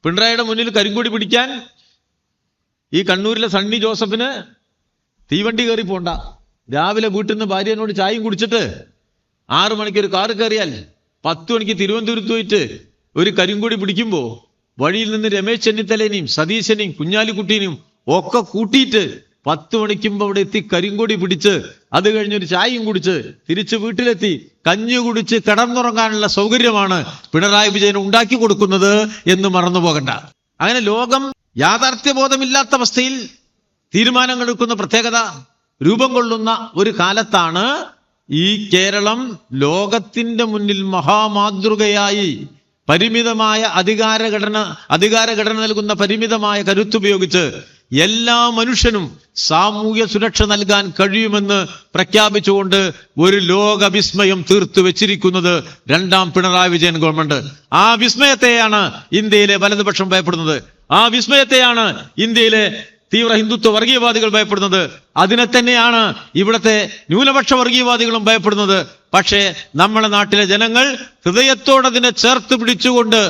പിണറായിയുടെ മുന്നിൽ കരിങ്കൊടി പിടിക്കാൻ ഈ കണ്ണൂരിലെ സണ്ണി ജോസഫിന് തീവണ്ടി കയറി പോണ്ട. രാവിലെ വീട്ടിൽ നിന്ന് ഭാര്യനോട് ചായയും കുടിച്ചിട്ട് 6 മണിക്ക് ഒരു കാറ് കയറിയാൽ 10 മണിക്ക് തിരുവനന്തപുരത്ത് പോയിട്ട് ഒരു കരിങ്കൊടി പിടിക്കുമ്പോൾ വഴിയിൽ നിന്ന് രമേശ് ചെന്നിത്തലേനെയും സതീശനെയും കുഞ്ഞാലിക്കുട്ടീനെയും ഒക്കെ കൂട്ടിയിട്ട് 10 മണിക്കുമ്പോ അവിടെ എത്തി കരിങ്കൊടി പിടിച്ച് അത് കഴിഞ്ഞൊരു ചായയും കുടിച്ച് തിരിച്ച് വീട്ടിലെത്തി കഞ്ഞി കുടിച്ച് കിടന്നുറങ്ങാനുള്ള സൗകര്യമാണ് പിണറായി വിജയൻ ഉണ്ടാക്കി കൊടുക്കുന്നത് എന്ന് മറന്നു പോകണ്ട. അങ്ങനെ ലോകം യാഥാർത്ഥ്യബോധമില്ലാത്ത അവസ്ഥയിൽ തീരുമാനങ്ങൾ എടുക്കുന്ന പ്രത്യേകത രൂപം കൊള്ളുന്ന ഒരു കാലത്താണ് ഈ കേരളം ലോകത്തിന്റെ മുന്നിൽ മഹാമാതൃകയായി പരിമിതമായ അധികാരഘടന നൽകുന്ന പരിമിതമായ കരുത്തുപയോഗിച്ച് എല്ലാ മനുഷ്യനും സാമൂഹ്യ സുരക്ഷ നൽകാൻ കഴിയുമെന്ന് പ്രഖ്യാപിച്ചുകൊണ്ട് ഒരു ലോക വിസ്മയം തീർത്തു വെച്ചിരിക്കുന്നത് 2ാം പിണറായി വിജയൻ ഗവൺമെന്റ്. ആ വിസ്മയത്തെയാണ് ഇന്ത്യയിലെ വലതുപക്ഷം ഭയപ്പെടുന്നത്. ആ വിസ്മയത്തെയാണ് ഇന്ത്യയിലെ തീവ്ര ഹിന്ദുത്വ വർഗീയവാദികൾ ഭയപ്പെടുന്നത്. അതിനെ തന്നെയാണ് ഇവിടുത്തെ ന്യൂനപക്ഷ വർഗീയവാദികളും ഭയപ്പെടുന്നത്. പക്ഷേ നമ്മുടെ നാട്ടിലെ ജനങ്ങൾ ഹൃദയത്തോടതിനെ ചേർത്ത് പിടിച്ചുകൊണ്ട്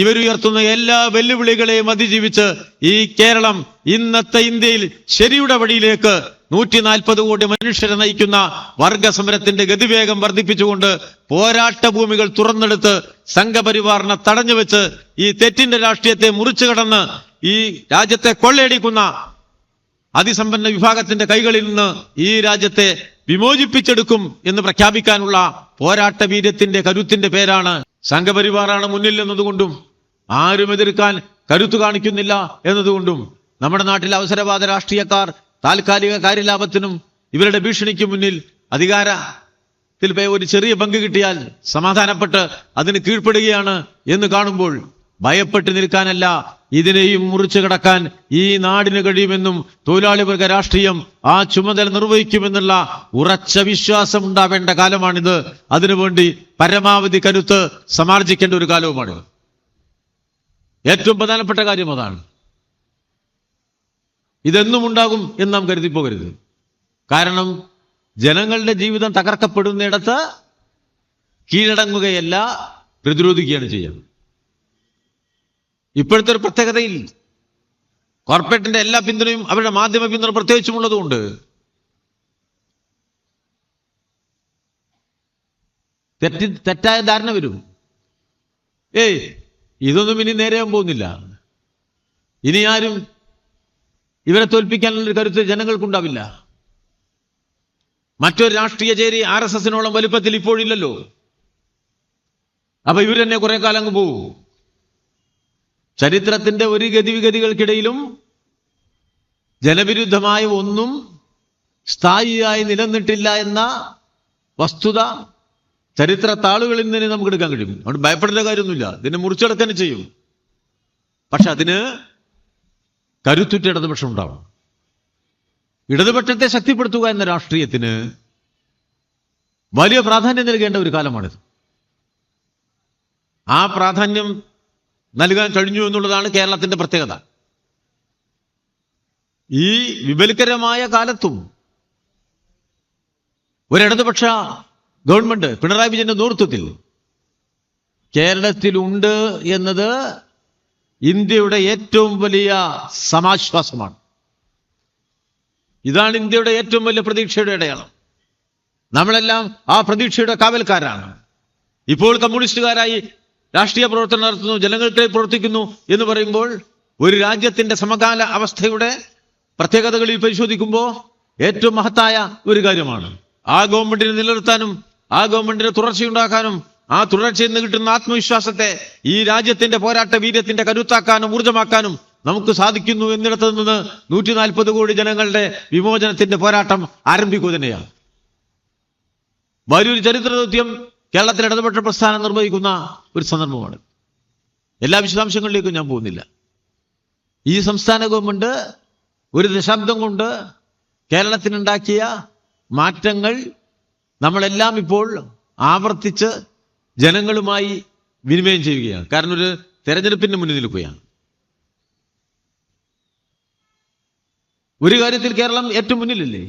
ഇവരുയർത്തുന്ന എല്ലാ വെല്ലുവിളികളെയും അതിജീവിച്ച് ഈ കേരളം ഇന്നത്തെ ഇന്ത്യയിൽ ശരിയുടെ വഴിയിലേക്ക് 140 കോടി മനുഷ്യരെ നയിക്കുന്ന വർഗസമരത്തിന്റെ ഗതിവേഗം വർദ്ധിപ്പിച്ചുകൊണ്ട് പോരാട്ട ഭൂമികൾ തുറന്നെടുത്ത് സംഘപരിവാറിനെ തടഞ്ഞുവെച്ച് ഈ തെറ്റിന്റെ രാഷ്ട്രീയത്തെ മുറിച്ചു കടന്ന് ഈ രാജ്യത്തെ കൊള്ളയടിക്കുന്ന അതിസമ്പന്ന വിഭാഗത്തിന്റെ കൈകളിൽ നിന്ന് ഈ രാജ്യത്തെ വിമോചിപ്പിച്ചെടുക്കും എന്ന് പ്രഖ്യാപിക്കാനുള്ള പോരാട്ട വീര്യത്തിന്റെ കരുത്തിന്റെ പേരാണ് സംഘപരിവാറാണ് മുന്നിൽ എന്നതുകൊണ്ടും ആരും എതിർക്കാൻ കരുത്തു കാണിക്കുന്നില്ല എന്നതുകൊണ്ടും നമ്മുടെ നാട്ടിലെ അവസരവാദ രാഷ്ട്രീയക്കാർ താൽക്കാലിക കാര്യലാഭത്തിനും ഇവരുടെ ഭീഷണിക്ക് മുന്നിൽ അധികാരത്തിൽ ഒരു ചെറിയ പങ്ക് കിട്ടിയാൽ സമാധാനപ്പെട്ട് അതിന് കീഴ്പ്പെടുകയാണ് എന്ന് കാണുമ്പോൾ ഭയപ്പെട്ട് നിൽക്കാനല്ല, ഇതിനെയും മുറിച്ചു കടക്കാൻ ഈ നാടിന് കഴിയുമെന്നും തൊഴിലാളി വർഗ രാഷ്ട്രീയം ആ ചുമതല നിർവഹിക്കുമെന്നുള്ള ഉറച്ച വിശ്വാസം ഉണ്ടാവേണ്ട കാലമാണിത്. അതിനുവേണ്ടി പരമാവധി കരുത്ത് സമാർജിക്കേണ്ട ഒരു കാലവുമാണ്. ഏറ്റവും പ്രധാനപ്പെട്ട കാര്യം അതാണ്. ഇതെന്നും ഉണ്ടാകും എന്ന് നാം കരുതിപ്പോകരുത്. കാരണം ജനങ്ങളുടെ ജീവിതം തകർക്കപ്പെടുന്നിടത്ത് കീഴടങ്ങുകയല്ല, പ്രതിരോധിക്കുകയാണ് ചെയ്യുന്നത്. ഇപ്പോഴത്തെ ഒരു പ്രത്യേകതയിൽ കോർപ്പറേറ്റിന്റെ എല്ലാ പിന്തുണയും അവരുടെ മാധ്യമ പിന്തുണ പ്രത്യേകിച്ചുമുള്ളതുകൊണ്ട് തെറ്റായ ധാരണ വരും. ഇതൊന്നും ഇനി നേരെയാൻ പോകുന്നില്ല, ഇനി ആരും ഇവരെ തോൽപ്പിക്കാനുള്ളൊരു കരുത്ത് ജനങ്ങൾക്കുണ്ടാവില്ല. മറ്റൊരു രാഷ്ട്രീയ ചേരി RSSനോളം വലുപ്പത്തിൽ ഇപ്പോഴില്ലല്ലോ. അപ്പൊ ഇവരെന്നെ കുറെ കാലം അങ്ങ് പോകും. ചരിത്രത്തിന്റെ ഒരു ഗതിവിഗതികൾക്കിടയിലും ജനവിരുദ്ധമായ ഒന്നും സ്ഥായിയായി നിലനിന്നിട്ടില്ല എന്ന വസ്തുത ചരിത്ര താളുകളിൽ നിന്ന് നമുക്ക് എടുക്കാൻ കഴിയും. അതുകൊണ്ട് ഭയപ്പെടേണ്ട കാര്യമൊന്നുമില്ല. ഇതിനെ മുറിച്ചെടുക്കാൻ ചെയ്യും. പക്ഷെ അതിന് കരുത്തുറ്റ ഇടതുപക്ഷം ഉണ്ടാവും. ഇടതുപക്ഷത്തെ ശക്തിപ്പെടുത്തുക എന്ന രാഷ്ട്രീയത്തിന് വലിയ പ്രാധാന്യം നൽകേണ്ട ഒരു കാലമാണിത്. ആ പ്രാധാന്യം നൽകാൻ കഴിഞ്ഞു എന്നുള്ളതാണ് കേരളത്തിന്റെ പ്രത്യേകത. ഈ വിപൽക്കരമായ കാലത്തും ഒരിടതുപക്ഷ ഗവൺമെന്റ് പിണറായി വിജയന്റെ നേതൃത്വത്തിൽ കേരളത്തിലുണ്ട് എന്നത് ഇന്ത്യയുടെ ഏറ്റവും വലിയ സമാശ്വാസമാണ്. ഇതാണ് ഇന്ത്യയുടെ ഏറ്റവും വലിയ പ്രതീക്ഷയുടെ അടയാളം. നമ്മളെല്ലാം ആ പ്രതീക്ഷയുടെ കാവൽക്കാരാണ്. ഇപ്പോൾ കമ്മ്യൂണിസ്റ്റുകാരായി രാഷ്ട്രീയ പ്രവർത്തനം നടത്തുന്നു, ജനങ്ങൾക്കായി പ്രവർത്തിക്കുന്നു എന്ന് പറയുമ്പോൾ ഒരു രാജ്യത്തിന്റെ സമകാല അവസ്ഥയുടെ പ്രത്യേകതകളിൽ പരിശോധിക്കുമ്പോൾ ഏറ്റവും മഹത്തായ ഒരു കാര്യമാണ്. ആ ഗവൺമെന്റിനെ നിലനിർത്താനും ആ ഗവൺമെന്റിനെ തുടർച്ചയുണ്ടാക്കാനും ആ തുടർച്ചയിൽ നിന്ന് കിട്ടുന്ന ആത്മവിശ്വാസത്തെ ഈ രാജ്യത്തിന്റെ പോരാട്ട വീര്യത്തിന്റെ കരുത്താക്കാനും ഊർജ്ജമാക്കാനും നമുക്ക് സാധിക്കുന്നു എന്നിടത്ത് നിന്ന് 140 കോടി ജനങ്ങളുടെ വിമോചനത്തിന്റെ പോരാട്ടം ആരംഭിക്കുക തന്നെയാണ്. വലിയൊരു ചരിത്ര ദൗത്യം കേരളത്തിലെ ഇടതുപക്ഷ പ്രസ്ഥാനം നിർവഹിക്കുന്ന ഒരു സന്ദർഭമാണ്. എല്ലാ വിശദാംശങ്ങളിലേക്കും ഞാൻ പോകുന്നില്ല. ഈ സംസ്ഥാന ഗവൺമെന്റ് ഒരു ദശാബ്ദം കൊണ്ട് കേരളത്തിനുണ്ടാക്കിയ മാറ്റങ്ങൾ നമ്മളെല്ലാം ഇപ്പോൾ ആവർത്തിച്ച് ജനങ്ങളുമായി വിനിമയം ചെയ്യുകയാണ്. കാരണം ഒരു തെരഞ്ഞെടുപ്പിന് മുന്നിൽ നിൽക്കുകയാണ്. ഒരു കാര്യത്തിൽ കേരളം ഏറ്റവും മുന്നിലല്ലേ?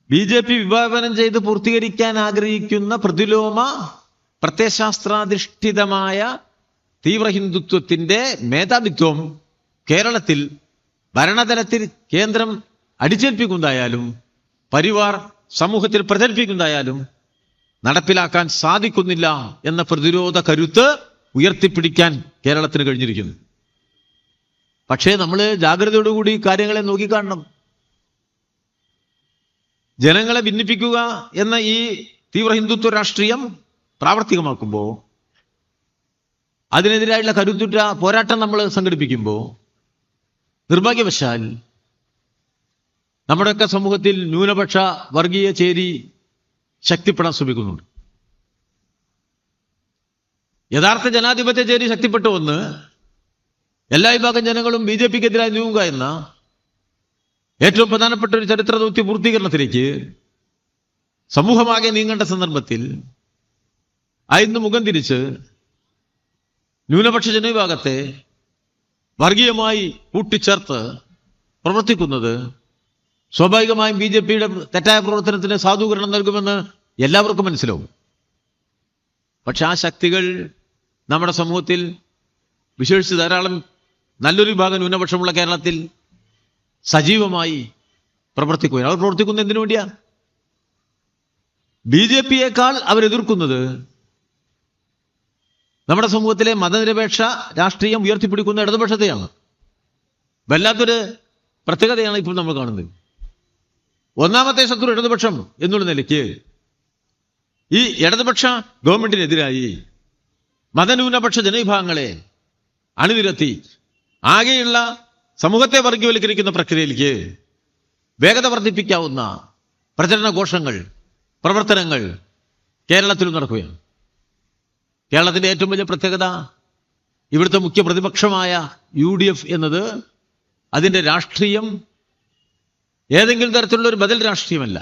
BJP വിഭാവനം ചെയ്ത് പൂർത്തീകരിക്കാൻ ആഗ്രഹിക്കുന്ന പ്രതിലോമ പ്രത്യയശാസ്ത്രാധിഷ്ഠിതമായ തീവ്ര ഹിന്ദുത്വത്തിന്റെ മേധാവിത്വം കേരളത്തിൽ ഭരണതലത്തിൽ കേന്ദ്രം അടിച്ചേൽപ്പിക്കുന്നതായാലും പരിവാർ സമൂഹത്തിൽ പ്രചരിപ്പിക്കുന്നതായാലും നടപ്പിലാക്കാൻ സാധിക്കുന്നില്ല എന്ന പ്രതിരോധ കരുത്ത് ഉയർത്തിപ്പിടിക്കാൻ കേരളത്തിന് കഴിഞ്ഞിരിക്കുന്നു. പക്ഷേ നമ്മൾ ജാഗ്രതയോടുകൂടി കാര്യങ്ങളെ നോക്കിക്കാണണം. ജനങ്ങളെ ഭിന്നിപ്പിക്കുക എന്ന ഈ തീവ്ര ഹിന്ദുത്വ രാഷ്ട്രീയം പ്രാവർത്തികമാക്കുമ്പോൾ, അതിനെതിരായുള്ള കരുത്തുറ്റ പോരാട്ടം നമ്മൾ സംഘടിപ്പിക്കുമ്പോൾ, നിർഭാഗ്യവശാൽ നമ്മുടെയൊക്കെ സമൂഹത്തിൽ ന്യൂനപക്ഷ വർഗീയ ചേരി ശക്തിപ്പെടാൻ ശ്രമിക്കുന്നുണ്ട്. യഥാർത്ഥ ജനാധിപത്യ ചേരി ശക്തിപ്പെട്ടു വന്ന് എല്ലാ വിഭാഗം ജനങ്ങളും BJP-ക്കെതിരായി നീങ്ങുക എന്ന ഏറ്റവും പ്രധാനപ്പെട്ട ഒരു ചരിത്ര ദൗത്യ പൂർത്തീകരണത്തിലേക്ക് സമൂഹമാകെ നീങ്ങേണ്ട സന്ദർഭത്തിൽ അയിന്ന് മുഖം തിരിച്ച് ന്യൂനപക്ഷ ജനവിഭാഗത്തെ വർഗീയമായി കൂട്ടിച്ചേർത്ത് പ്രവർത്തിക്കുന്നത് സ്വാഭാവികമായും BJP-യുടെ തെറ്റായ പ്രവർത്തനത്തിന് സാധൂകരണം നൽകുമെന്ന് എല്ലാവർക്കും മനസ്സിലാവും. പക്ഷെ ആ ശക്തികൾ നമ്മുടെ സമൂഹത്തിൽ, വിശേഷിച്ച് ധാരാളം നല്ലൊരു വിഭാഗം ന്യൂനപക്ഷമുള്ള കേരളത്തിൽ സജീവമായി പ്രവർത്തിക്കുകയാണ്. അവർ പ്രവർത്തിക്കുന്നത് എന്തിനു വേണ്ടിയാ? BJP-യേക്കാൾ അവരെതിർക്കുന്നത് നമ്മുടെ സമൂഹത്തിലെ മതനിരപേക്ഷ രാഷ്ട്രീയം ഉയർത്തിപ്പിടിക്കുന്ന ഇടതുപക്ഷത്തെയാണ്. വല്ലാത്തൊരു പ്രത്യേകതയാണ് ഇപ്പോൾ നമ്മൾ കാണുന്നത്. ഒന്നാമത്തെ ശത്രു ഇടതുപക്ഷം എന്നുള്ള നിലയ്ക്ക് ഈ ഇടതുപക്ഷ ഗവൺമെന്റിനെതിരായി മതന്യൂനപക്ഷ ജനവിഭാഗങ്ങളെ അണിനിരത്തി ആകെയുള്ള സമൂഹത്തെ വർഗീയവൽക്കരിക്കുന്ന പ്രക്രിയയിലേക്ക് വേഗത വർദ്ധിപ്പിക്കാവുന്ന പ്രചരണ ഘോഷങ്ങൾ, പ്രവർത്തനങ്ങൾ കേരളത്തിൽ നടക്കുകയാണ്. കേരളത്തിന്റെ ഏറ്റവും വലിയ പ്രത്യേകത, ഇവിടുത്തെ മുഖ്യ പ്രതിപക്ഷമായ UDF എന്നത് അതിൻ്റെ രാഷ്ട്രീയം ഏതെങ്കിലും തരത്തിലുള്ള ഒരു ബദൽ രാഷ്ട്രീയമല്ല.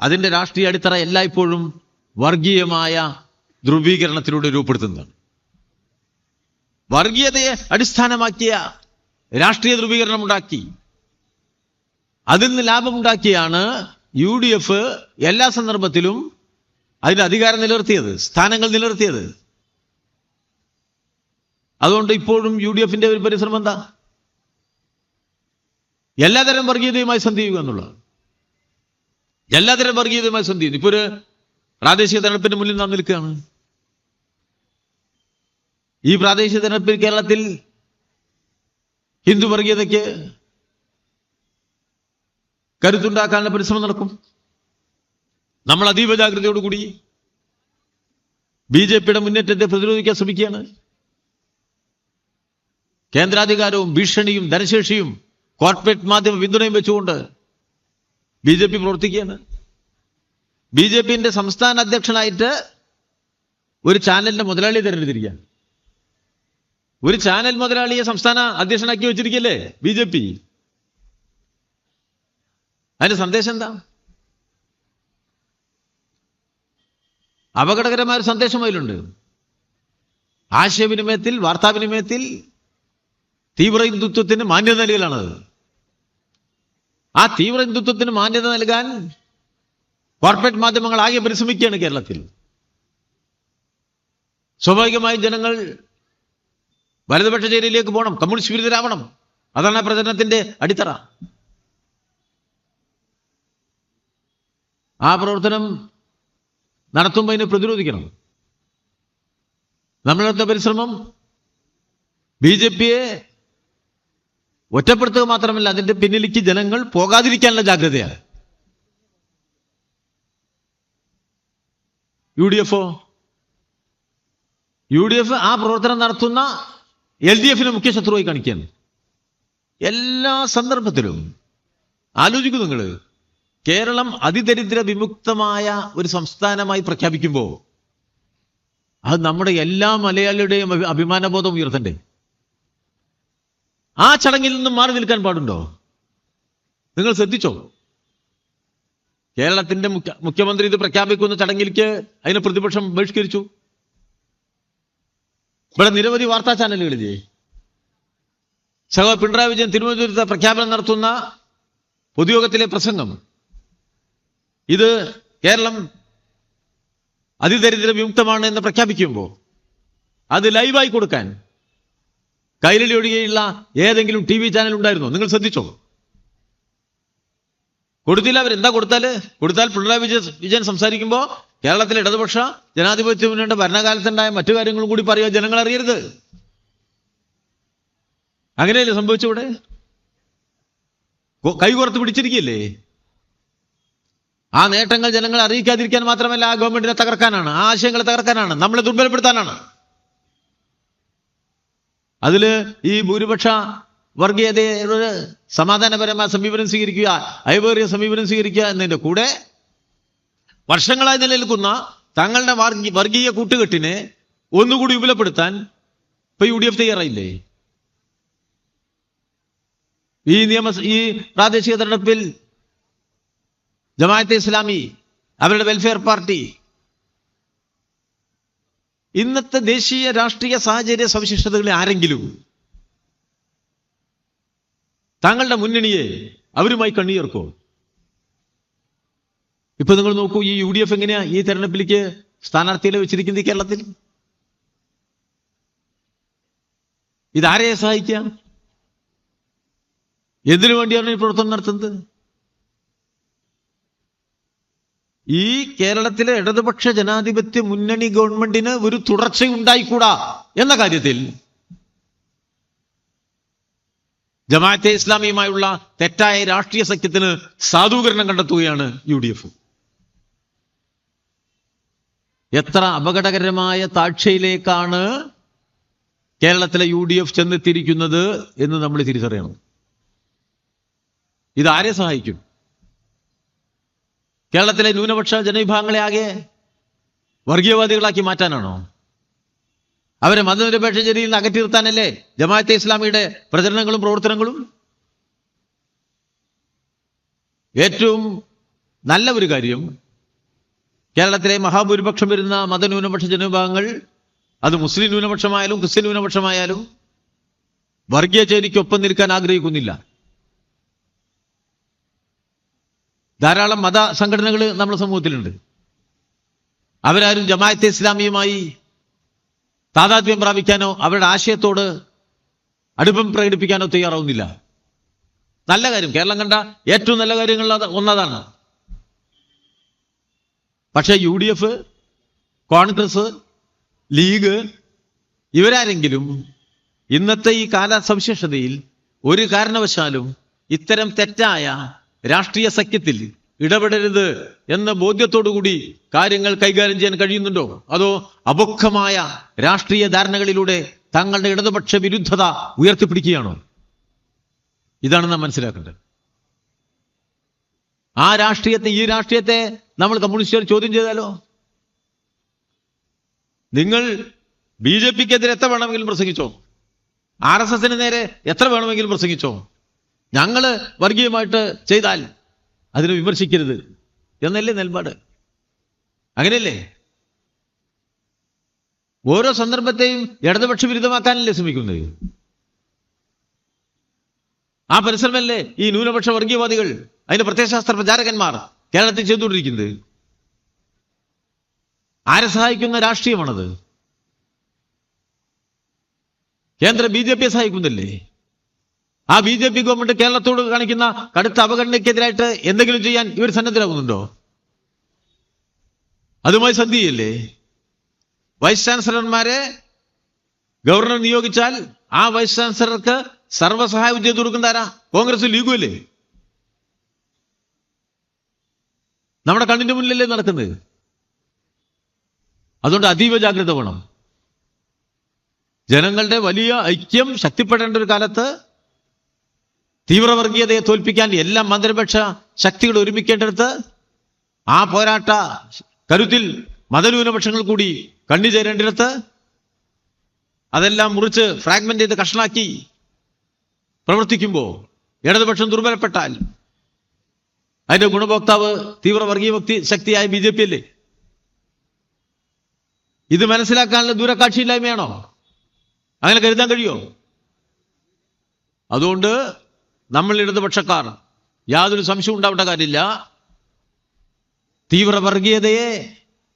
അതിൻ്റെ രാഷ്ട്രീയ അടിത്തറ എല്ലായ്പ്പോഴും വർഗീയമായ ധ്രുവീകരണത്തിലൂടെ രൂപപ്പെടുത്തുന്നതാണ്. വർഗീയതയെ അടിസ്ഥാനമാക്കിയ രാഷ്ട്രീയ ധ്രുവീകരണം ഉണ്ടാക്കി അതിൽ നിന്ന് ലാഭമുണ്ടാക്കിയാണ് UDF എല്ലാ സന്ദർഭത്തിലും അതിന്റെ അധികാരം നിലനിർത്തിയത്, സ്ഥാനങ്ങൾ നിലനിർത്തിയത്. അതുകൊണ്ട് ഇപ്പോഴും UDF-ന്റെ ഒരു പരിശ്രമം എന്താ? എല്ലാതരം വർഗീയതയുമായി സന്ധി ചെയ്യുക എന്നുള്ളത്. എല്ലാതരം വർഗീയതയുമായി സന്ധി ചെയ്യുന്നു. ഇപ്പൊ ഒരു പ്രാദേശിക തെരഞ്ഞെടുപ്പിന്റെ മുന്നിൽ നാം നിൽക്കുകയാണ്. ഈ പ്രാദേശിക തെരഞ്ഞെടുപ്പിൽ കേരളത്തിൽ ഹിന്ദു വർഗീയതയ്ക്ക് കരുത്തുണ്ടാക്കാനുള്ള പരിശ്രമം നടക്കും. നമ്മൾ അതീവ ജാഗ്രതയോടുകൂടി BJP-യുടെ മുന്നേറ്റത്തെ പ്രതിരോധിക്കാൻ ശ്രമിക്കുകയാണ്. കേന്ദ്രാധികാരവും ഭീഷണിയും ധനശേഷിയും കോർപ്പറേറ്റ് മാധ്യമ പിന്തുണയും വെച്ചുകൊണ്ട് BJP പ്രവർത്തിക്കുകയാണ്. BJP-ന്റെ സംസ്ഥാന അധ്യക്ഷനായിട്ട് ഒരു ചാനലിന്റെ മുതലാളിയെ തിരഞ്ഞെടുത്തിരിക്കുകയാണ്. ഒരു ചാനൽ മുതലാളിയെ സംസ്ഥാന അധ്യക്ഷനാക്കി വെച്ചിരിക്കല്ലേ BJP. അതിന്റെ സന്ദേശം എന്താ? അപകടകരമായ ഒരു സന്ദേശം അതിലുണ്ട്. ആശയവിനിമയത്തിൽ, വാർത്താവിനിമയത്തിൽ തീവ്ര ഹിന്ദുത്വത്തിന് മാന്യത നൽകലാണത്. ആ തീവ്ര ഹിന്ദുത്വത്തിന് മാന്യത നൽകാൻ കോർപ്പറേറ്റ് മാധ്യമങ്ങൾ ആകെ പരിശ്രമിക്കുകയാണ് കേരളത്തിൽ. സ്വാഭാവികമായും ജനങ്ങൾ വലതുപക്ഷ ചേരിയിലേക്ക് പോകണം, കമ്മ്യൂണിസ്റ്റ് വിരുദ്ധരാവണം. അതാണ് പ്രചരണത്തിന്റെ അടിത്തറ. ആ പ്രവർത്തനം നടത്തുമ്പോൾ അതിനെ പ്രതിരോധിക്കണം. നമ്മളുടെ പരിശ്രമം BJP-യെ ഒറ്റപ്പെടുത്തുക മാത്രമല്ല, അതിന്റെ പിന്നിലേക്ക് ജനങ്ങൾ പോകാതിരിക്കാനുള്ള ജാഗ്രതയാണ്. UDF ആ പ്രവർത്തനം നടത്തുന്ന LDF-നെ മുഖ്യ ശത്രുവായി കാണിക്കുകയാണ്. എല്ലാ സന്ദർഭത്തിലും ആലോചിക്കും നിങ്ങൾ. കേരളം അതിദരിദ്ര വിമുക്തമായ ഒരു സംസ്ഥാനമായി പ്രഖ്യാപിക്കുമ്പോൾ അത് നമ്മുടെ എല്ലാ മലയാളിയുടെയും അഭിമാനബോധം ഉയർത്തണ്ടേ? ആ ചടങ്ങിൽ നിന്നും മാറി നിൽക്കാൻ പാടുണ്ടോ? നിങ്ങൾ ശ്രദ്ധിച്ചോ? കേരളത്തിന്റെ മുഖ്യമന്ത്രി ഇത് പ്രഖ്യാപിക്കുന്ന ചടങ്ങിലേക്ക് അതിനെ പ്രതിപക്ഷം ബഹിഷ്കരിച്ചു. ഇവിടെ നിരവധി വാർത്താ ചാനലുകളില്ലേ പിണറായി വിജയൻ തിരുവനന്തപുരത്ത് പ്രഖ്യാപനം നടത്തുന്ന പൊതുയോഗത്തിലെ പ്രസംഗം, ഇത് കേരളം അതിദരിദ്ര വിമുക്തമാണ് എന്ന് പ്രഖ്യാപിക്കുമ്പോൾ അത് ലൈവായി കൊടുക്കാൻ കൈരളി ഒഴികെയുള്ള ഏതെങ്കിലും TV ചാനൽ ഉണ്ടായിരുന്നോ? നിങ്ങൾ ശ്രദ്ധിച്ചോ? കൊടുത്തില്ല. അവരെന്താ കൊടുത്താൽ പിണറായി വിജയൻ സംസാരിക്കുമ്പോൾ കേരളത്തിലെ ഇടതുപക്ഷ ജനാധിപത്യ മുന്നണിയുടെ ഭരണകാലത്തുണ്ടായ മറ്റു കാര്യങ്ങളും കൂടി പറയുക, ജനങ്ങൾ അറിയരുത്. അങ്ങനെയല്ലേ സംഭവിച്ചൂടെ? കൈകോർത്ത് പിടിച്ചിരിക്കുകയല്ലേ? ആ നേട്ടങ്ങൾ ജനങ്ങളെ അറിയിക്കാതിരിക്കാൻ മാത്രമല്ല, ആ ഗവൺമെന്റിനെ തകർക്കാനാണ്, ആ ആശയങ്ങളെ തകർക്കാനാണ്, നമ്മളെ ദുർബലപ്പെടുത്താനാണ്. അതില് ഈ ഭൂരിപക്ഷ വർഗീയതയുടെ സമാധാനപരമായ സമീപനം സ്വീകരിക്കുക, ഐവേറിയ സമീപനം സ്വീകരിക്കുക എന്നതിന്റെ കൂടെ വർഷങ്ങളായി നിലനിൽക്കുന്ന തങ്ങളുടെ വർഗീയ കൂട്ടുകെട്ടിനെ ഒന്നുകൂടി വിപുലപ്പെടുത്താൻ ഇപ്പൊ UDF തയ്യാറായില്ലേ? ഈ പ്രാദേശിക തെരഞ്ഞെടുപ്പിൽ ജമാഅത്തെ ഇസ്ലാമി, അവരുടെ വെൽഫെയർ പാർട്ടി, ഇന്നത്തെ ദേശീയ രാഷ്ട്രീയ സാഹചര്യ സവിശേഷതകളെ ആരെങ്കിലും താങ്കളുടെ മുന്നണിയെ അവരുമായി കണ്ണീർക്കോ? ഇപ്പൊ നിങ്ങൾ നോക്കൂ, ഈ UDF എങ്ങനെയാ ഈ തെരഞ്ഞെടുപ്പിലേക്ക് സ്ഥാനാർത്ഥികളെ വെച്ചിരിക്കുന്നത് കേരളത്തിൽ? ഇതാരെയെ സഹായിക്കാം? എന്തിനു വേണ്ടിയാണ് ഈ പ്രവർത്തനം നടത്തുന്നത്? ഈ കേരളത്തിലെ ഇടതുപക്ഷ ജനാധിപത്യ മുന്നണി ഗവൺമെന്റിന് ഒരു തുടർച്ചയുണ്ടായിക്കൂടാ എന്ന കാര്യത്തിൽ ജമാഅത്തെ ഇസ്ലാമിയുമായുള്ള തെറ്റായ രാഷ്ട്രീയ സഖ്യത്തിന് സാധൂകരണം കണ്ടെത്തുകയാണ് UDF. എത്ര അപകടകരമായ താഴ്ചയിലേക്കാണ് കേരളത്തിലെ UDF ചെന്നെത്തിയിരിക്കുന്നത് എന്ന് നമ്മൾ തിരിച്ചറിയണം. ഇതാരെ സഹായിക്കും? കേരളത്തിലെ ന്യൂനപക്ഷ ജനവിഭാഗങ്ങളെ ആകെ വർഗീയവാദികളാക്കി മാറ്റാനാണോ? അവരെ മതനിരപേക്ഷ ജനയിൽ നിന്ന് അകറ്റി നിർത്താനല്ലേ ജമാഅത്തെ ഇസ്ലാമിയുടെ പ്രചരണങ്ങളും പ്രവർത്തനങ്ങളും? ഏറ്റവും നല്ല ഒരു കാര്യം, കേരളത്തിലെ മഹാഭൂരിപക്ഷം വരുന്ന മതന്യൂനപക്ഷ ജനവിഭാഗങ്ങൾ, അത് മുസ്ലിം ന്യൂനപക്ഷമായാലും ക്രിസ്ത്യൻ ന്യൂനപക്ഷമായാലും, വർഗീയ ചേരിക്കൊപ്പം നിൽക്കാൻ ആഗ്രഹിക്കുന്നില്ല. ധാരാളം മത സംഘടനകൾ നമ്മുടെ സമൂഹത്തിലുണ്ട്. അവരാരും ജമാഅത്തെ ഇസ്ലാമിയുമായി താദാത്മ്യം പ്രാപിക്കാനോ അവരുടെ ആശയത്തോട് അടുപ്പം പ്രകടിപ്പിക്കാനോ തയ്യാറാവുന്നില്ല. നല്ല കാര്യം, കേരളം കണ്ട ഏറ്റവും നല്ല കാര്യങ്ങളിൽ ഒന്നതാണ്. പക്ഷേ UDF, കോൺഗ്രസ്, ലീഗ് ഇവരാരെങ്കിലും ഇന്നത്തെ ഈ കാലസവിശേഷതയിൽ ഒരു കാരണവശാലും ഇത്തരം തെറ്റായ രാഷ്ട്രീയ സഖ്യത്തിൽ ഇടപെടരുത് എന്ന ബോധ്യത്തോടുകൂടി കാര്യങ്ങൾ കൈകാര്യം ചെയ്യാൻ കഴിയുന്നുണ്ടോ? അതോ അപക്വമായ രാഷ്ട്രീയ ധാരണകളിലൂടെ തങ്ങളുടെ ഇടതുപക്ഷ വിരുദ്ധത ഉയർത്തിപ്പിടിക്കുകയാണോ? ഇതാണ് നാം മനസ്സിലാക്കേണ്ടത്. ഈ രാഷ്ട്രീയത്തെ നമ്മൾ കമ്മ്യൂണിസ്റ്റുകാർ ചോദ്യം ചെയ്താലോ? നിങ്ങൾ BJPക്കെതിരെ എത്ര വേണമെങ്കിലും പ്രസംഗിച്ചോ, RSSന് നേരെ എത്ര വേണമെങ്കിലും പ്രസംഗിച്ചോ, ഞങ്ങള് വർഗീയമായിട്ട് ചെയ്താൽ അതിനെ വിമർശിക്കരുത് എന്നല്ലേ നിലപാട്? അങ്ങനെയല്ലേ? ഓരോ സന്ദർഭത്തെയും ഇടതുപക്ഷ വിരുദ്ധമാക്കാനല്ലേ ശ്രമിക്കുന്നത്? ആ പരിശ്രമമല്ലേ ഈ ന്യൂനപക്ഷ വർഗീയവാദികൾ, അതിന്റെ പ്രത്യയശാസ്ത്ര പ്രചാരകന്മാർ കേരളത്തിൽ ചെയ്തുകൊണ്ടിരിക്കുന്നത്? ആരെ സഹായിക്കുന്ന രാഷ്ട്രീയമാണത്? കേന്ദ്ര BJPയെ സഹായിക്കുന്നില്ലേ? ആ BJP ഗവൺമെന്റ് കേരളത്തോട് കാണിക്കുന്ന കടുത്ത അവഗണനയ്ക്കെതിരായിട്ട് എന്തെങ്കിലും ചെയ്യാൻ ഇവർ സന്നദ്ധരാകുന്നുണ്ടോ? അതുമായി സന്ധി ചെയ്യല്ലേ? വൈസ് ചാൻസലർമാരെ ഗവർണർ നിയോഗിച്ചാൽ ആ വൈസ് ചാൻസലർക്ക് സർവ്വസഹായം ചെയ്തു കൊടുക്കുന്ന ആരാ? കോൺഗ്രസ്, ലീഗും അല്ലേ? നമ്മുടെ കണ്ണിന്റെ മുന്നിലല്ലേ നടക്കുന്നത്? അതുകൊണ്ട് അതീവ ജാഗ്രത വേണം. ജനങ്ങളുടെ വലിയ ഐക്യം ശക്തിപ്പെടേണ്ട ഒരു കാലത്ത് തീവ്രവർഗീയതയെ തോൽപ്പിക്കാൻ എല്ലാ മതനിരപേക്ഷ ശക്തികൾ ഒരുമിക്കേണ്ടടുത്ത് ആ പോരാട്ട കരുത്തിൽ മതന്യൂനപക്ഷങ്ങൾ കൂടി കണ്ണിചേരേണ്ടിടത്ത് അതെല്ലാം മുറിച്ച് ഫ്രാഗ്മെന്റ് ചെയ്ത് കഷ്ണാക്കി പ്രവർത്തിക്കുമ്പോൾ ഇടതുപക്ഷം ദുർബലപ്പെട്ടാൽ അതിന്റെ ഗുണഭോക്താവ് തീവ്രവർഗീയ ശക്തിയായ BJP അല്ലേ? ഇത് മനസ്സിലാക്കാനുള്ള ദൂരക്കാഴ്ചയില്ലായ്മയാണോ? അങ്ങനെ കരുതാൻ കഴിയുമോ? അതുകൊണ്ട് നമ്മൾ ഇടതുപക്ഷക്കാർ യാതൊരു സംശയവും ഉണ്ടാവേണ്ട കാര്യമില്ല. തീവ്രവർഗീയതയെ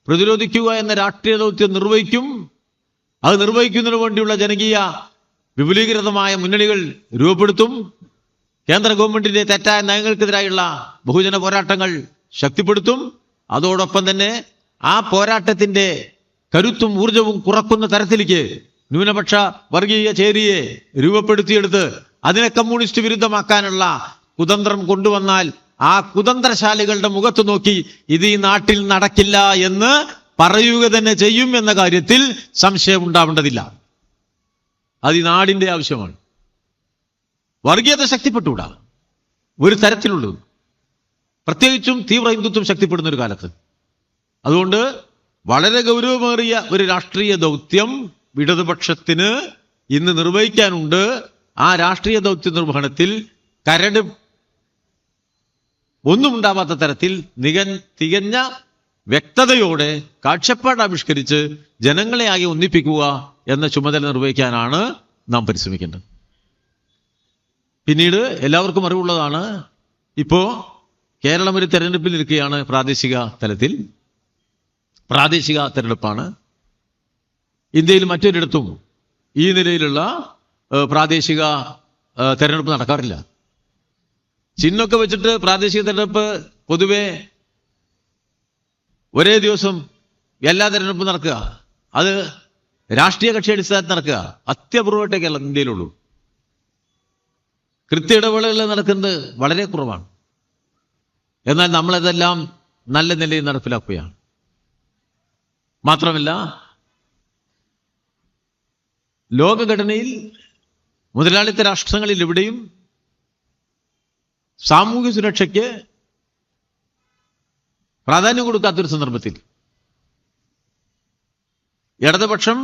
പ്രതിരോധിക്കുക എന്ന രാഷ്ട്രീയ ദൗത്യം നിർവഹിക്കും. അത് നിർവഹിക്കുന്നതിന് വേണ്ടിയുള്ള ജനകീയ വിപുലീകൃതമായ മുന്നണികൾ രൂപപ്പെടുത്തും. കേന്ദ്ര ഗവൺമെന്റിന്റെ തെറ്റായ നയങ്ങൾക്കെതിരായുള്ള ബഹുജന പോരാട്ടങ്ങൾ ശക്തിപ്പെടുത്തും. അതോടൊപ്പം തന്നെ ആ പോരാട്ടത്തിന്റെ കരുത്തും ഊർജവും കുറക്കുന്ന തരത്തിലേക്ക് ന്യൂനപക്ഷ വർഗീയ ചേരിയെ രൂപപ്പെടുത്തിയെടുത്ത് അതിനെ കമ്മ്യൂണിസ്റ്റ് വിരുദ്ധമാക്കാനുള്ള കുതന്ത്രം കൊണ്ടുവന്നാൽ ആ കുതന്ത്രശാലികളുടെ മുഖത്ത് നോക്കി ഇത് ഈ നാട്ടിൽ നടക്കില്ല എന്ന് പറയുക തന്നെ ചെയ്യും എന്ന കാര്യത്തിൽ സംശയം ഉണ്ടാവേണ്ടതില്ല. അത് ഈ നാടിന്റെ ആവശ്യമാണ്. വർഗീയത ശക്തിപ്പെട്ടുകൂടാ ഒരു തരത്തിലുള്ളൂ, പ്രത്യേകിച്ചും തീവ്ര ഹിന്ദുത്വം ശക്തിപ്പെടുന്ന ഒരു കാലത്ത്. അതുകൊണ്ട് വളരെ ഗൗരവമേറിയ ഒരു രാഷ്ട്രീയ ദൗത്യം ഇടതുപക്ഷത്തിന് ഇന്ന് നിർവഹിക്കാനുണ്ട്. ആ രാഷ്ട്രീയ ദൗത്യ നിർവഹണത്തിൽ കരട് ഒന്നും ഉണ്ടാവാത്ത തരത്തിൽ തികഞ്ഞ വ്യക്തതയോടെ കാഴ്ചപ്പാട് ആവിഷ്കരിച്ച് ജനങ്ങളെ ആകെ ഒന്നിപ്പിക്കുക എന്ന ചുമതല നിർവഹിക്കാനാണ് നാം പരിശ്രമിക്കേണ്ടത്. പിന്നീട് എല്ലാവർക്കും അറിവുള്ളതാണ്, ഇപ്പോ കേരളം ഒരു തെരഞ്ഞെടുപ്പിൽ നിൽക്കുകയാണ്. പ്രാദേശിക തെരഞ്ഞെടുപ്പാണ്. ഇന്ത്യയിൽ മറ്റൊരിടത്തും ഈ നിലയിലുള്ള പ്രാദേശിക തെരഞ്ഞെടുപ്പ് നടക്കാറില്ല. ചിഹ്നമൊക്കെ വെച്ചിട്ട് പ്രാദേശിക തെരഞ്ഞെടുപ്പ് പൊതുവെ ഒരേ ദിവസം എല്ലാ തെരഞ്ഞെടുപ്പും നടക്കുക, അത് രാഷ്ട്രീയ കക്ഷി അടിസ്ഥാനത്തിൽ നടക്കുക അത്യപൂർവമായിട്ടേ കേരളം ഇന്ത്യയിലുള്ളൂ. കൃത്യ ഇടവേളകളിൽ നടക്കുന്നത് വളരെ കുറവാണ്. എന്നാൽ നമ്മളതെല്ലാം നല്ല നിലയിൽ നടപ്പിലാക്കുകയാണ്. മാത്രമല്ല, ലോകഘടനയിൽ മുതലാളിത്ത രാഷ്ട്രങ്ങളിൽ എവിടെയും സാമൂഹ്യ സുരക്ഷയ്ക്ക് പ്രാധാന്യം കൊടുക്കാത്തൊരു സന്ദർഭത്തിൽ ഇടതുപക്ഷം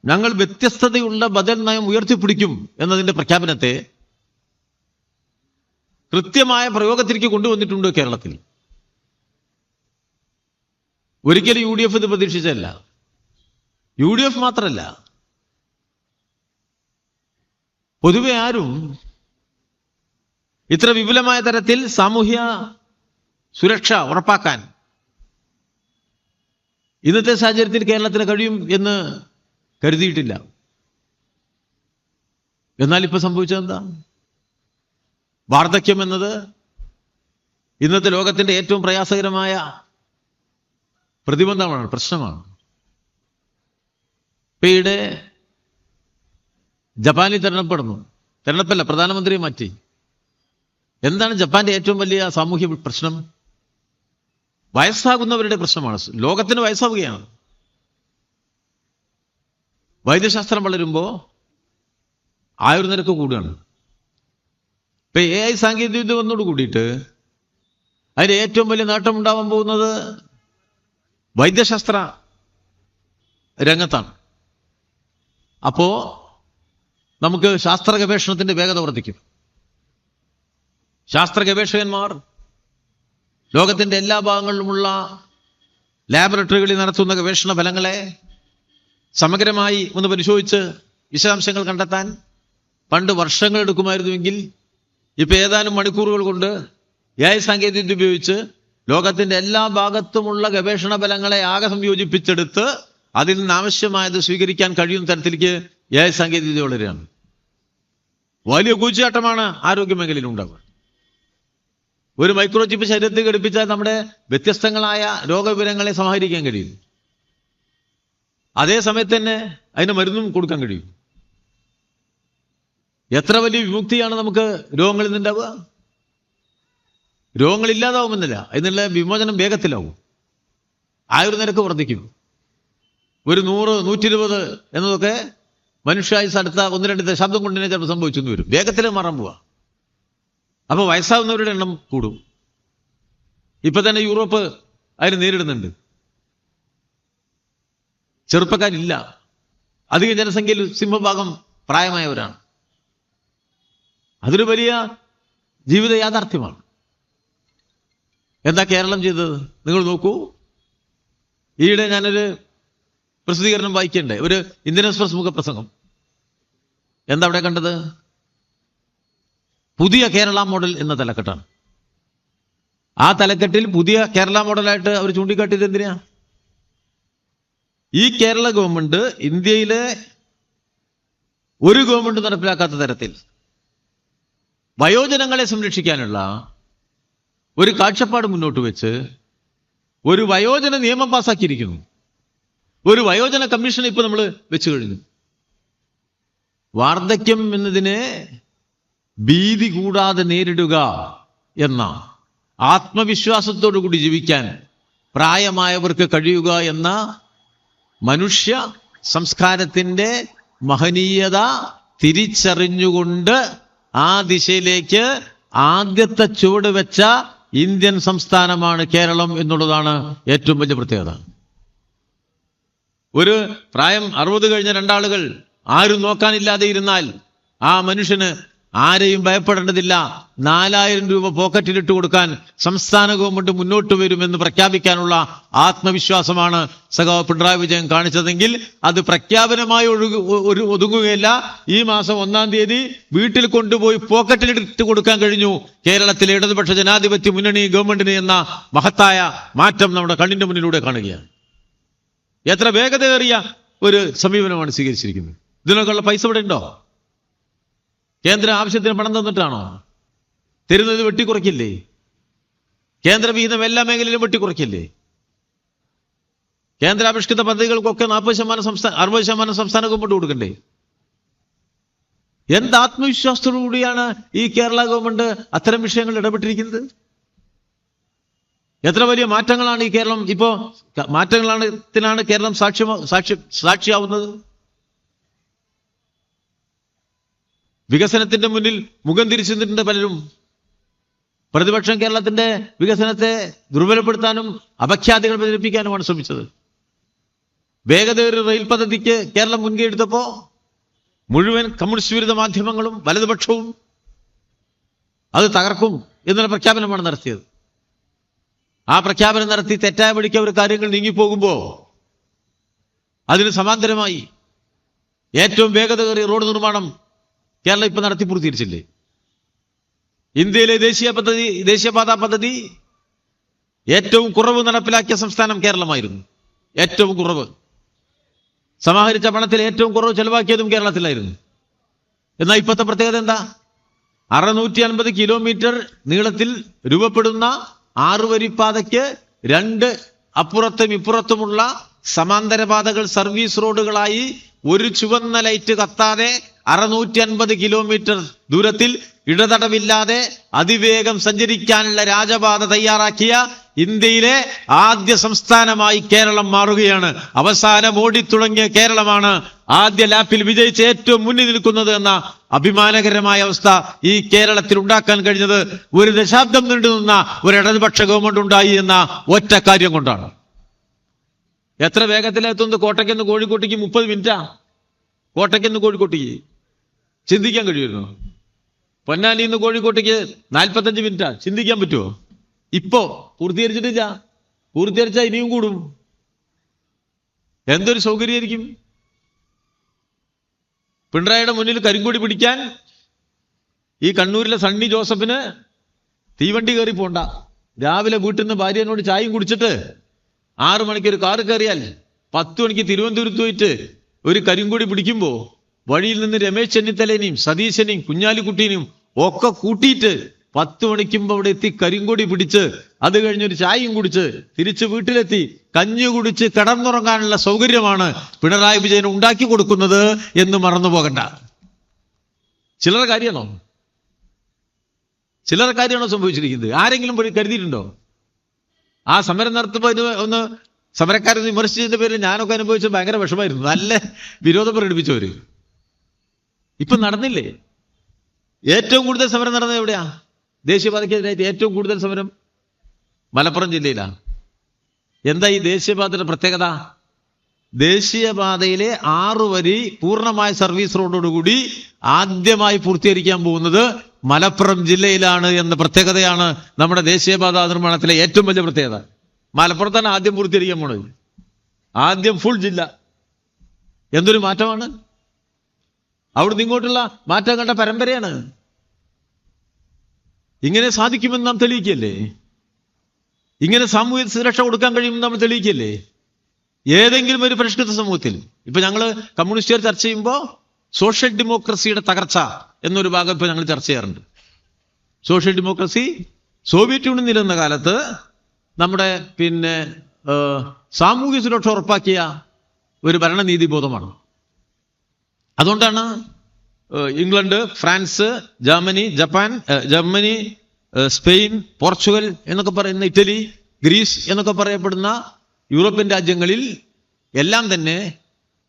ഞങ്ങൾ വ്യത്യസ്തതയുള്ള ബദൽ നയം ഉയർത്തിപ്പിടിക്കും എന്നതിന്റെ പ്രഖ്യാപനത്തെ കൃത്യമായ പ്രയോഗത്തിലേക്ക് കൊണ്ടുവന്നിട്ടുണ്ട് കേരളത്തിൽ. ഒരിക്കലും UDF ഇത് പ്രതീക്ഷിച്ചല്ല. UDF മാത്രമല്ല, പൊതുവെ ആരും ഇത്ര വിപുലമായ തരത്തിൽ സാമൂഹ്യ സുരക്ഷ ഉറപ്പാക്കാൻ ഇന്നത്തെ സാഹചര്യത്തിൽ കേരളത്തിന് കഴിയും എന്ന് കരുതിയിട്ടില്ല. എന്നാൽ ഇപ്പൊ സംഭവിച്ചതെന്താ? വാർദ്ധക്യം എന്നത് ഇന്നത്തെ ലോകത്തിന്റെ ഏറ്റവും പ്രയാസകരമായ പ്രതിബന്ധമാണ്, പ്രശ്നമാണ്. ഈയിടെ ജപ്പാനിൽ തെരഞ്ഞെടുപ്പല്ല, പ്രധാനമന്ത്രിയെ മാറ്റി. എന്താണ് ജപ്പാന്റെ ഏറ്റവും വലിയ സാമൂഹ്യ പ്രശ്നം? വയസ്സാകുന്നവരുടെ പ്രശ്നമാണ്. ലോകത്തിന് വയസ്സാവുകയാണ്. വൈദ്യശാസ്ത്രം വളരുമ്പോൾ ആയുർനിരക്ക് കൂടുകയാണ്. ഇപ്പൊ AI സാങ്കേതികവിദ്യ വന്നോട് കൂടിയിട്ട് അതിന് ഏറ്റവും വലിയ നേട്ടം ഉണ്ടാവാൻ പോകുന്നത് വൈദ്യശാസ്ത്ര രംഗത്താണ്. അപ്പോ നമുക്ക് ശാസ്ത്ര ഗവേഷണത്തിന്റെ വേഗത വർദ്ധിക്കും. ശാസ്ത്ര ഗവേഷകന്മാർ ലോകത്തിന്റെ എല്ലാ ഭാഗങ്ങളിലുമുള്ള ലാബറട്ടറികളിൽ നടത്തുന്ന ഗവേഷണ ഫലങ്ങളെ സമഗ്രമായി ഒന്ന് പരിശോധിച്ച് വിശദാംശങ്ങൾ കണ്ടെത്താൻ പണ്ട് വർഷങ്ങൾ എടുക്കുമായിരുന്നുവെങ്കിൽ ഇപ്പൊ ഏതാനും മണിക്കൂറുകൾ കൊണ്ട് AI സാങ്കേതികവിദ്യ ഉപയോഗിച്ച് ലോകത്തിന്റെ എല്ലാ ഭാഗത്തുമുള്ള ഗവേഷണ ഫലങ്ങളെ ആകെ സംയോജിപ്പിച്ചെടുത്ത് അതിൽ നിന്ന് ആവശ്യമായത് സ്വീകരിക്കാൻ കഴിയുന്ന തരത്തിലേക്ക് AI സാങ്കേതികവിദ്യ വളരുകയാണ്. വലിയ കൂച്ചുചാട്ടമാണ് ആരോഗ്യ മേഖലയിൽ ഉണ്ടാവുക. ഒരു മൈക്രോ ചിപ്പ് ശരീരത്തിൽ ഘടിപ്പിച്ചാൽ നമ്മുടെ വ്യത്യസ്തങ്ങളായ രോഗവിവരങ്ങളെ സമാഹരിക്കാൻ കഴിയും. അതേ സമയത്ത് തന്നെ അതിന് മരുന്നും കൊടുക്കാൻ കഴിയും. എത്ര വലിയ വിമുക്തിയാണ് നമുക്ക് രോഗങ്ങളിൽ നിന്നുണ്ടാവുക. രോഗങ്ങളില്ലാതാവുമെന്നില്ല, അതിനുള്ള വിമോചനം വേഗത്തിലാവും. ആയുർനിരക്ക് വർദ്ധിക്കും. ഒരു 100, 120 എന്നതൊക്കെ മനുഷ്യായുസ് അടുത്ത 1-2 ദശാബ്ദം കൊണ്ട് തന്നെ ചിലപ്പോൾ സംഭവിച്ചെന്ന് വരും. വേഗത്തിൽ മാറാൻ പോവാ. അപ്പൊ വയസ്സാവുന്നവരുടെ എണ്ണം കൂടും. ഇപ്പൊ തന്നെ യൂറോപ്പ് അതിന് നേരിടുന്നുണ്ട്. ചെറുപ്പക്കാരില്ല. അധിക ജനസംഖ്യയിൽ സിംഹഭാഗം പ്രായമായവരാണ്. അതൊരു വലിയ ജീവിത യാഥാർത്ഥ്യമാണ്. എന്താ കേരളം ചെയ്തത്? നിങ്ങൾ നോക്കൂ. ഈയിടെ ഞാനൊരു പ്രസിദ്ധീകരണം വായിക്കണ്ടേ, ഒരു ഇന്ത്യൻ എക്സ്പ്രസ് മുഖപ്രസംഗം. എന്താ അവിടെ കണ്ടത്? പുതിയ കേരള മോഡൽ എന്ന തലക്കെട്ടാണ്. ആ തലക്കെട്ടിൽ പുതിയ കേരള മോഡലായിട്ട് അവർ ചൂണ്ടിക്കാട്ടിയത് എന്തിനാ? ഈ കേരള ഗവൺമെന്റ് ഇന്ത്യയിലെ ഒരു ഗവൺമെന്റ് നടപ്പിലാക്കാത്ത തരത്തിൽ വയോജനങ്ങളെ സംരക്ഷിക്കാനുള്ള ഒരു കാഴ്ചപ്പാട് മുന്നോട്ട് വെച്ച് ഒരു വയോജന നിയമം പാസാക്കിയിരിക്കുന്നു. ഒരു വയോജന കമ്മീഷൻ ഇപ്പൊ നമ്മൾ വെച്ചു കഴിഞ്ഞു. വാർദ്ധക്യം എന്നതിനെ ഭീതി കൂടാതെ നേരിടുക എന്ന ആത്മവിശ്വാസത്തോടു കൂടി ജീവിക്കാൻ പ്രായമായവർക്ക് കഴിയുക എന്ന മനുഷ്യ സംസ്കാരത്തിന്റെ മഹനീയത തിരിച്ചറിഞ്ഞുകൊണ്ട് ആ ദിശയിലേക്ക് ആദ്യത്തെ ചുവട് വെച്ച ഇന്ത്യൻ സംസ്ഥാനമാണ് കേരളം എന്നുള്ളതാണ് ഏറ്റവും വലിയ പ്രത്യേകത. ഒരു പ്രായം 60 കഴിഞ്ഞ രണ്ടാളുകൾ ആരും നോക്കാനില്ലാതെ ഇരുന്നാൽ ആ മനുഷ്യന് ആരെയും ഭയപ്പെടേണ്ടതില്ല. 4000 രൂപ പോക്കറ്റിലിട്ട് കൊടുക്കാൻ സംസ്ഥാന ഗവൺമെന്റ് മുന്നോട്ട് വരുമെന്ന് പ്രഖ്യാപിക്കാനുള്ള ആത്മവിശ്വാസമാണ് സഖാവ് പിണറായി വിജയൻ കാണിച്ചതെങ്കിൽ അത് പ്രഖ്യാപനമായി ഒതുങ്ങുകയല്ല. ഈ മാസം 1-ാം തീയതി വീട്ടിൽ കൊണ്ടുപോയി പോക്കറ്റിലിട്ട് കൊടുക്കാൻ കഴിഞ്ഞു കേരളത്തിലെ ഇടതുപക്ഷ ജനാധിപത്യ മുന്നണി ഗവൺമെന്റിന് എന്ന മഹത്തായ മാറ്റം നമ്മുടെ കണ്ണിന്റെ മുന്നിലൂടെ കാണുകയാണ്. എത്ര വേഗതയേറിയ ഒരു സമീപനമാണ് സ്വീകരിച്ചിരിക്കുന്നത്. ഇതിനൊക്കെയുള്ള പൈസ ഇവിടെ ഉണ്ടോ? കേന്ദ്ര ആവശ്യത്തിന് പണം തന്നിട്ടാണോ? തരുന്നത് വെട്ടിക്കുറയ്ക്കില്ലേ? കേന്ദ്ര വിഹിതം എല്ലാ മേഖലയിലും വെട്ടിക്കുറയ്ക്കില്ലേ? കേന്ദ്രാവിഷ്കൃത പദ്ധതികൾക്കൊക്കെ 40% 60% സംസ്ഥാന ഗവൺമെന്റ് കൊടുക്കണ്ടേ? എന്ത് ആത്മവിശ്വാസത്തോടുകൂടിയാണ് ഈ കേരള ഗവൺമെന്റ് അത്തരം വിഷയങ്ങൾ ഇടപെട്ടിരിക്കുന്നത്? എത്ര വലിയ മാറ്റങ്ങളാണ് ഈ കേരളം ഇപ്പോ മാറ്റങ്ങളാണ് കേരളം സാക്ഷിയാവുന്നത്. വികസനത്തിന്റെ മുന്നിൽ മുഖം തിരിച്ചു നിന്നിട്ടുണ്ട് പലരും. പ്രതിപക്ഷം കേരളത്തിന്റെ വികസനത്തെ ദുർബലപ്പെടുത്താനും അപഖ്യാതികൾ പ്രചരിപ്പിക്കാനുമാണ് ശ്രമിച്ചത്. വേഗതയേറിയ റെയിൽ പദ്ധതിക്ക് കേരളം മുൻകൈ എടുത്തപ്പോ മുഴുവൻ കമ്മ്യൂണിസ്റ്റ് വിരുദ്ധ മാധ്യമങ്ങളും വലതുപക്ഷവും അത് തകർക്കും എന്നുള്ള പ്രഖ്യാപനമാണ് നടത്തിയത്. ആ പ്രഖ്യാപനം നടത്തി തെറ്റായ വഴിക്ക് അവർ കാര്യങ്ങൾ നീങ്ങിപ്പോകുമ്പോ അതിന് സമാന്തരമായി ഏറ്റവും വേഗതയേറിയ റോഡ് നിർമ്മാണം കേരളം ഇപ്പൊ നടത്തി പൂർത്തീകരിച്ചില്ലേ? ഇന്ത്യയിലെ ദേശീയപാതാ പദ്ധതി ഏറ്റവും കുറവ് നടപ്പിലാക്കിയ സംസ്ഥാനം കേരളമായിരുന്നു. ഏറ്റവും കുറവ് സമാഹരിച്ച പണത്തിൽ ഏറ്റവും കുറവ് ചെലവാക്കിയതും കേരളത്തിലായിരുന്നു. എന്നാൽ ഇപ്പോഴത്തെ പ്രത്യേകത എന്താ? 650 കിലോമീറ്റർ നീളത്തിൽ രൂപപ്പെടുന്ന 6 വരിപ്പാതയ്ക്ക് 2 അപ്പുറത്തും ഇപ്പുറത്തുമുള്ള സമാന്തര പാതകൾ സർവീസ് റോഡുകളായി ഒരു ചുവന്ന ലൈറ്റ് കത്താതെ 650 കിലോമീറ്റർ ദൂരത്തിൽ ഇടതടവില്ലാതെ അതിവേഗം സഞ്ചരിക്കാനുള്ള രാജപാത തയ്യാറാക്കിയ ഇന്ത്യയിലെ ആദ്യ സംസ്ഥാനമായി കേരളം മാറുകയാണ്. അവസാനം ഓടിത്തുടങ്ങിയ കേരളമാണ് ആദ്യ ലാപ്പിൽ വിജയിച്ച് ഏറ്റവും മുന്നിൽ നിൽക്കുന്നത് എന്ന അഭിമാനകരമായ അവസ്ഥ ഈ കേരളത്തിൽ ഉണ്ടാക്കാൻ കഴിഞ്ഞത് ഒരു ദശാബ്ദം നീണ്ടുനിന്ന ഒരു ഇടതുപക്ഷ ഗവൺമെന്റ് ഉണ്ടായി എന്ന ഒറ്റ കാര്യം കൊണ്ടാണ്. എത്ര വേഗത്തിലെത്തുന്നത്? കോട്ടയ്ക്കെന്ന് കോഴിക്കോട്ടേക്ക് 30 മിനിറ്റാ. കോട്ടയ്ക്കെന്ന് കോഴിക്കോട്ടേക്ക് ചിന്തിക്കാൻ കഴിയുമല്ലോ. പൊന്നാനിയിൽ നിന്ന് കോഴിക്കോട്ടേക്ക് 45 മിനിറ്റാ. ചിന്തിക്കാൻ പറ്റുമോ? ഇപ്പോ പൂർത്തീകരിച്ചിട്ടില്ല. പൂർത്തീകരിച്ചാൽ ഇനിയും കൂടും. എന്തൊരു സൗകര്യമായിരിക്കും. പിണറായിയുടെ മുന്നിൽ കരിങ്കൊടി പിടിക്കാൻ ഈ കണ്ണൂരിലെ സണ്ണി ജോസഫിന് തീവണ്ടി കയറി പോണ്ട. രാവിലെ വീട്ടിൽ നിന്ന് ഭാര്യനോട് ചായയും കുടിച്ചിട്ട് 6 മണിക്ക് ഒരു കാറ് കയറിയാൽ 10 മണിക്ക് തിരുവനന്തപുരത്ത് പോയിട്ട് ഒരു കരിങ്കൊടി പിടിക്കുമ്പോ വഴിയിൽ നിന്ന് രമേശ് ചെന്നിത്തലേനെയും സതീശനെയും കുഞ്ഞാലിക്കുട്ടീനെയും ഒക്കെ കൂട്ടിയിട്ട് 10 മണിക്കുമ്പോ അവിടെ എത്തി കരിങ്കൊടി പിടിച്ച് അത് കഴിഞ്ഞൊരു ചായയും കുടിച്ച് തിരിച്ച് വീട്ടിലെത്തി കഞ്ഞി കുടിച്ച് കിടന്നുറങ്ങാനുള്ള സൗകര്യമാണ് പിണറായി വിജയൻ ഉണ്ടാക്കി കൊടുക്കുന്നത് എന്ന് മറന്നു പോകണ്ട. ചില്ലറ കാര്യമാണോ സംഭവിച്ചിരിക്കുന്നത്? ആരെങ്കിലും പോയി കരുതിയിട്ടുണ്ടോ? ആ സമരം നടത്തുമ്പോൾ ഒന്ന് സമരക്കാരെ വിമർശിച്ചതിന്റെ പേരിൽ ഞാനൊക്കെ അനുഭവിച്ച ഭയങ്കര വിഷമായിരുന്നു. നല്ല വിരോധം പ്രകടിപ്പിച്ചവര്. ഇപ്പൊ നടന്നില്ലേ? ഏറ്റവും കൂടുതൽ സമരം നടന്നത് എവിടെയാ? ദേശീയപാതയ്ക്കെതിരായിട്ട് ഏറ്റവും കൂടുതൽ സമരം മലപ്പുറം ജില്ലയിലാണ്. എന്താ ഈ ദേശീയപാതയുടെ പ്രത്യേകത? ദേശീയപാതയിലെ 6 വരി പൂർണ്ണമായ സർവീസ് റോഡോടുകൂടി ആദ്യമായി പൂർത്തീകരിക്കാൻ പോകുന്നത് മലപ്പുറം ജില്ലയിലാണ് എന്ന പ്രത്യേകതയാണ് നമ്മുടെ ദേശീയപാത നിർമ്മാണത്തിലെ ഏറ്റവും വലിയ പ്രത്യേകത. മലപ്പുറത്താണ് ആദ്യം പൂർത്തീകരിക്കാൻ പോണത്. ആദ്യം ഫുൾ ജില്ല. എന്തൊരു മാറ്റമാണ്! അവിടുന്ന് ഇങ്ങോട്ടുള്ള മാറ്റം കണ്ട പരമ്പരയാണ്. ഇങ്ങനെ സാധിക്കുമെന്ന് നാം തെളിയിക്കല്ലേ? ഇങ്ങനെ സാമൂഹിക സുരക്ഷ കൊടുക്കാൻ കഴിയുമെന്ന് നമ്മൾ തെളിയിക്കല്ലേ? ഏതെങ്കിലും ഒരു പരിഷ്കൃത സമൂഹത്തിൽ. ഇപ്പൊ ഞങ്ങള് കമ്മ്യൂണിസ്റ്റുകാർ ചർച്ച ചെയ്യുമ്പോൾ സോഷ്യൽ ഡെമോക്രസിയുടെ തകർച്ച എന്നൊരു ഭാഗം ഇപ്പൊ ഞങ്ങൾ ചർച്ച ചെയ്യാറുണ്ട്. സോഷ്യൽ ഡെമോക്രസി സോവിയറ്റ് യൂണിയൻ നിലനിന്ന കാലത്ത് നമ്മുടെ സാമൂഹ്യ സുരക്ഷ ഉറപ്പാക്കിയ ഒരു ഭരണനീതി ബോധമാണ്. അതുകൊണ്ടാണ് England, France, Germany, Spain, Portugal എന്നൊക്കെ പറയുന്ന ഇറ്റലി, ഗ്രീസ് എന്നൊക്കെ പറയപ്പെടുന്ന യൂറോപ്യൻ രാജ്യങ്ങളിൽ എല്ലാം തന്നെ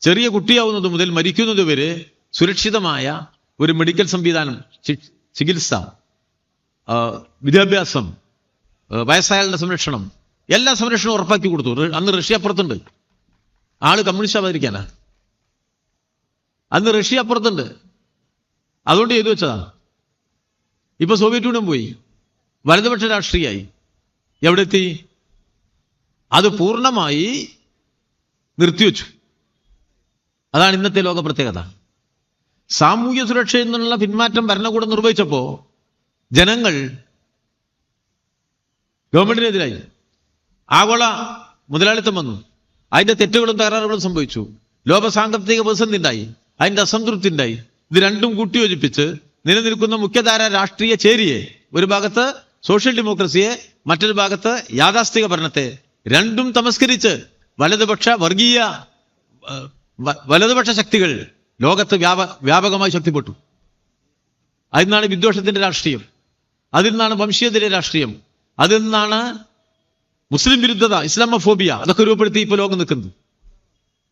ചെറിയ കുട്ടിയാവുന്നത് മുതൽ മരിക്കുന്നത് വരെ സുരക്ഷിതമായ ഒരു മെഡിക്കൽ സംവിധാനം, ചികിത്സ, വിദ്യാഭ്യാസം, വയസ്സായാളുടെ സംരക്ഷണം, എല്ലാ സംരക്ഷണവും ഉറപ്പാക്കി കൊടുത്തു. അന്ന് റഷ്യ അപ്പുറത്തുണ്ട്. ആള് കമ്മ്യൂണിസ്റ്റ് ആവാതിരിക്കാനാ. അന്ന് റഷ്യ അപ്പുറത്തുണ്ട്. അതുകൊണ്ട് ചെയ്തു വെച്ചതാ. ഇപ്പൊ സോവിയറ്റ് യൂണിയൻ പോയി, വലതുപക്ഷ രാഷ്ട്രീയമായി. എവിടെ എത്തി? അത് പൂർണ്ണമായി നിർത്തിവെച്ചു. അതാണ് ഇന്നത്തെ ലോക പ്രത്യേകത. സാമൂഹ്യ സുരക്ഷയിൽ നിന്നുള്ള പിന്മാറ്റം ഭരണകൂടം നിർവഹിച്ചപ്പോ ജനങ്ങൾ ഗവൺമെന്റിനെതിരായി. ആഗോള മുതലാളിത്തം വന്നു. അതിന്റെ തെറ്റുകളും തകരാറുകളും സംഭവിച്ചു. ലോക സാമ്പത്തിക പ്രതിസന്ധി ഉണ്ടായി. അതിന്റെ അസംതൃപ്തി ഉണ്ടായി. ഇത് രണ്ടും കൂട്ടിയോജിപ്പിച്ച് നിലനിൽക്കുന്ന മുഖ്യധാര രാഷ്ട്രീയ ചേരിയെ, ഒരു ഭാഗത്ത് സോഷ്യൽ ഡെമോക്രസിയെ, മറ്റൊരു ഭാഗത്ത് യാഥാസ്ഥിക ഭരണത്തെ, രണ്ടും തമസ്കരിച്ച് വലതുപക്ഷ ശക്തികൾ ലോകത്ത് വ്യാപകമായി ശക്തിപ്പെട്ടു. അതിൽ നിന്നാണ് വിദ്വേഷത്തിന്റെ രാഷ്ട്രീയം, അതിൽ നിന്നാണ് വംശീയതയുടെ രാഷ്ട്രീയം, അതിൽ നിന്നാണ് മുസ്ലിം വിരുദ്ധത, ഇസ്ലാമോഫോബിയ അതൊക്കെ രൂപപ്പെടുത്തി ഇപ്പോൾ ലോകം നിൽക്കുന്നത്.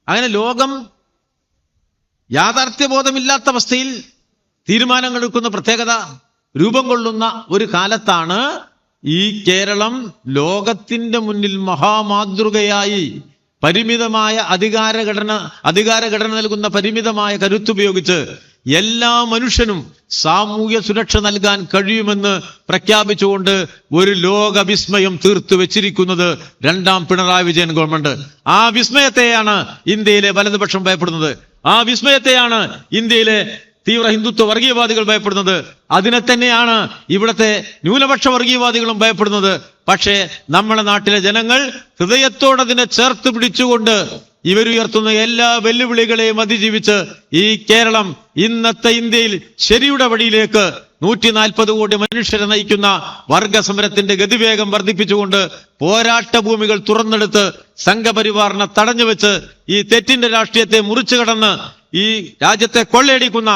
അങ്ങനെ ലോകം യാഥാർത്ഥ്യബോധമില്ലാത്ത അവസ്ഥയിൽ തീരുമാനങ്ങൾ എടുക്കുന്ന പ്രത്യേകത രൂപം കൊള്ളുന്ന ഒരു കാലത്താണ് ഈ കേരളം ലോകത്തിന്റെ മുന്നിൽ മഹാമാതൃകയായി പരിമിതമായ അധികാരഘടന നൽകുന്ന പരിമിതമായ കരുത്തുപയോഗിച്ച് എല്ലാ മനുഷ്യനും സാമൂഹ്യ സുരക്ഷ നൽകാൻ കഴിയുമെന്ന് പ്രഖ്യാപിച്ചുകൊണ്ട് ഒരു ലോക വിസ്മയം തീർത്തു വെച്ചിരിക്കുന്നത് രണ്ടാം പിണറായി വിജയൻ ഗവൺമെന്റ്. ആ വിസ്മയത്തെയാണ് ഇന്ത്യയിലെ വലതുപക്ഷം ഭയപ്പെടുന്നത്. ആ വിസ്മയത്തെയാണ് ഇന്ത്യയിലെ തീവ്ര ഹിന്ദുത്വ വർഗീയവാദികൾ ഭയപ്പെടുന്നത്. അതിനെ തന്നെയാണ് ഇവിടുത്തെ ന്യൂനപക്ഷ വർഗീയവാദികളും ഭയപ്പെടുന്നത്. പക്ഷേ നമ്മുടെ നാട്ടിലെ ജനങ്ങൾ ഹൃദയത്തോടതിനെ ചേർത്ത് പിടിച്ചുകൊണ്ട് ഇവരുയർത്തുന്ന എല്ലാ വെല്ലുവിളികളെയും അതിജീവിച്ച് ഈ കേരളം ഇന്നത്തെ ഇന്ത്യയിൽ ശരിയുടെ വഴിയിലേക്ക് 140 കോടി മനുഷ്യരെ നയിക്കുന്ന വർഗസമരത്തിന്റെ ഗതിവേഗം വർദ്ധിപ്പിച്ചുകൊണ്ട് പോരാട്ട ഭൂമികൾ തുറന്നെടുത്ത് സംഘപരിവാറിനെ തടഞ്ഞുവെച്ച് ഈ തെറ്റിന്റെ രാഷ്ട്രീയത്തെ മുറിച്ചു കടന്ന് ഈ രാജ്യത്തെ കൊള്ളയടിക്കുന്ന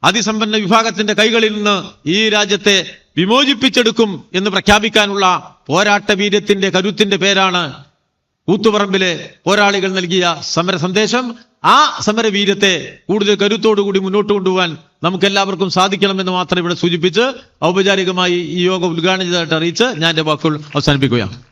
അതിസമ്പന്ന വിഭാഗത്തിന്റെ കൈകളിൽ നിന്ന് ഈ രാജ്യത്തെ വിമോചിപ്പിച്ചെടുക്കും എന്ന് പ്രഖ്യാപിക്കാനുള്ള പോരാട്ട വീര്യത്തിന്റെ കരുത്തിന്റെ പേരാണ് കൂത്തുപറമ്പിലെ പോരാളികൾ നൽകിയ സമര സന്ദേശം. ആ സമരവീര്യത്തെ കൂടുതൽ കരുത്തോടുകൂടി മുന്നോട്ട് കൊണ്ടുപോകാൻ നമുക്ക് എല്ലാവർക്കും സാധിക്കണമെന്ന് മാത്രം ഇവിടെ സൂചിപ്പിച്ച് ഔപചാരികമായി ഈ യോഗം ഉദ്ഘാടനം ചെയ്തതായിട്ട് അറിയിച്ച് ഞാൻ എന്റെ വാക്കുകൾ അവസാനിപ്പിക്കുകയാണ്.